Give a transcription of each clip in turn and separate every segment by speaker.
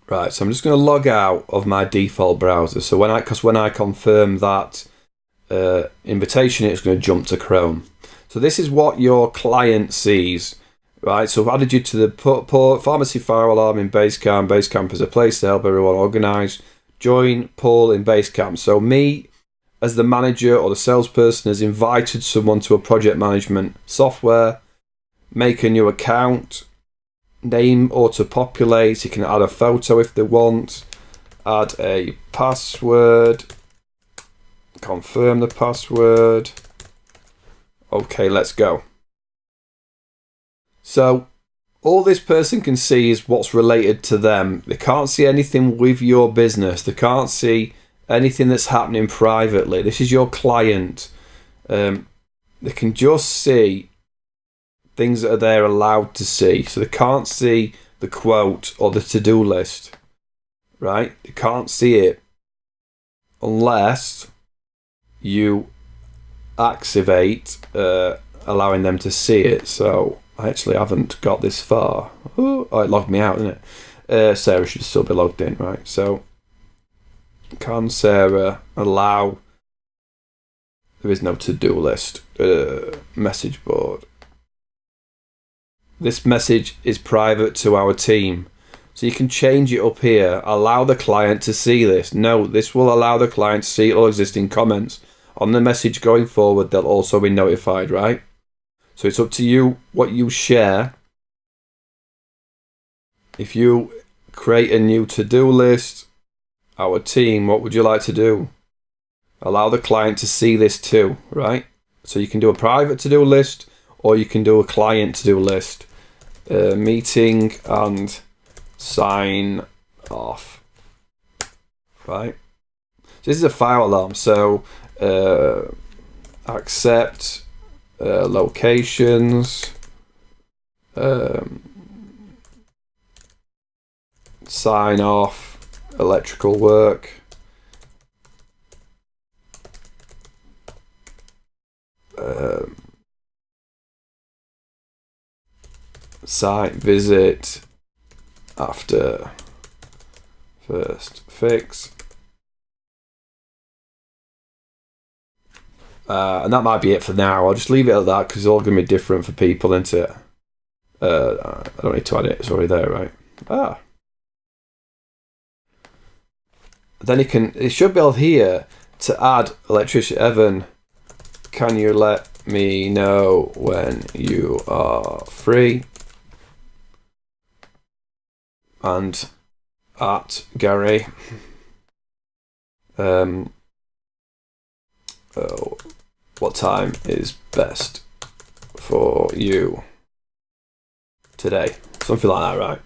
Speaker 1: Right, so I'm just going to log out of my default browser. So when I confirm that invitation, it's going to jump to Chrome. So this is what your client sees, right? So I've added you to the pharmacy fire alarm in Basecamp. Basecamp is a place to help everyone organise. Join Paul in Basecamp. So me, as the manager or the salesperson, has invited someone to a project management software. Make a new account. Name auto-populates. You can add a photo if they want. Add a password. Confirm the password. Okay, let's go. So all this person can see is what's related to them. They can't see anything with your business. They can't see anything that's happening privately. This is your client. They can just see things that are they're allowed to see. So they can't see the quote or the to-do list, right? They can't see it unless you activate allowing them to see it. So I actually haven't got this far. Oh, it logged me out, didn't it? Sarah should still be logged in, right? So can Sarah allow... There is no to-do list. Message board. This message is private to our team. So you can change it up here. Allow the client to see this. No, this will allow the client to see all existing comments. On the message going forward, they'll also be notified, right? So it's up to you what you share. If you create a new to-do list, our team, what would you like to do? Allow the client to see this too, right? So you can do a private to-do list or you can do a client to-do list. Meeting and sign off, right? So this is a fire alarm. So accept locations, sign off, electrical work, site visit after first fix. And that might be it for now. I'll just leave it at that because it's all going to be different for people, isn't it? I don't need to add it. It's already there, right? Then it should be able here to add electrician Evan. Can you let me know when you are free? And at Gary. What time is best for you today? Something like that, right?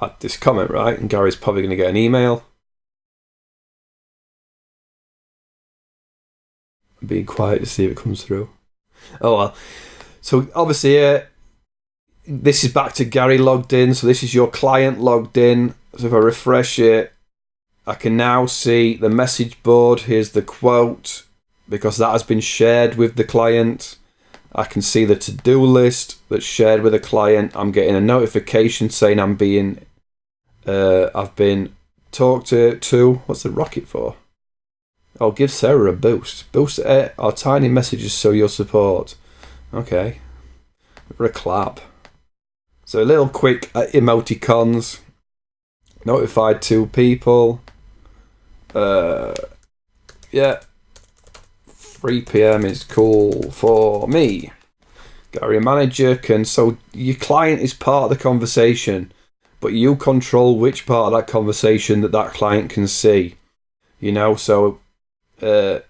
Speaker 1: Add this comment, right? And Gary's probably going to get an email. Being quiet to see if it comes through. Oh well. So obviously, this is back to Gary logged in. So this is your client logged in. So if I refresh it, I can now see the message board. Here's the quote because that has been shared with the client. I can see the to-do list that's shared with the client. I'm getting a notification saying I've been talked to. What's the rocket for? Oh, give Sarah a boost. Boost our tiny messages show your support. Okay. For a clap. So a little quick emoticons. Notified 2 people. Yeah. 3 p.m. is cool for me. Gary, manager can... So your client is part of the conversation, but you control which part of that conversation that client can see. You know, so... if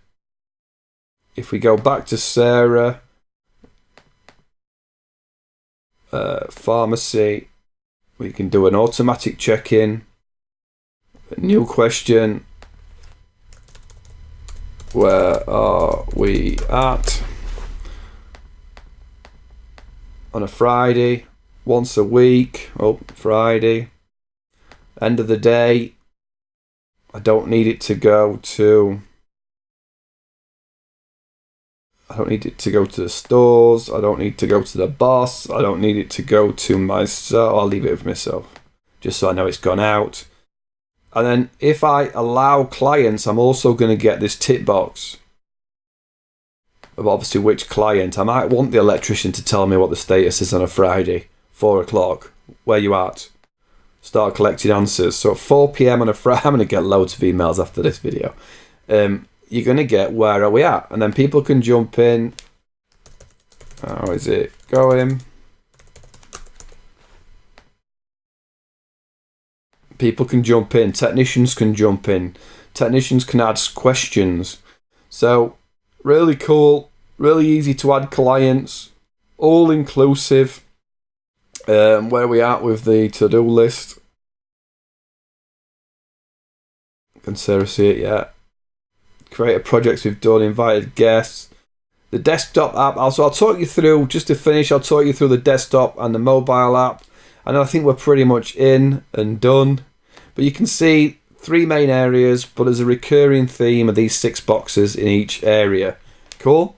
Speaker 1: we go back to Sarah, pharmacy, we can do an automatic check-in, a new question, where are we at? On a Friday, once a week, Friday, end of the day, I don't need it to go to... I don't need it to go to the stores. I don't need to go to the boss. I don't need it to go to myself. I'll leave it with myself. Just so I know it's gone out. And then if I allow clients, I'm also going to get this tick box of obviously which client. I might want the electrician to tell me what the status is on a Friday, 4 o'clock. Where you at? Start collecting answers. So at 4 p.m. on a Friday, I'm going to get loads of emails after this video. You're going to get where are we at? And then people can jump in. How is it going? People can jump in. Technicians can jump in. Technicians can add questions. So really cool. Really easy to add clients. All inclusive. Where are we at with the to-do list? Can Sarah see it yet? Creative projects we've done. Invited guests. The desktop app. Also, I'll talk you through, just to finish, I'll talk you through the desktop and the mobile app. And I think we're pretty much in and done. But you can see 3 main areas, but there's a recurring theme of these 6 boxes in each area. Cool?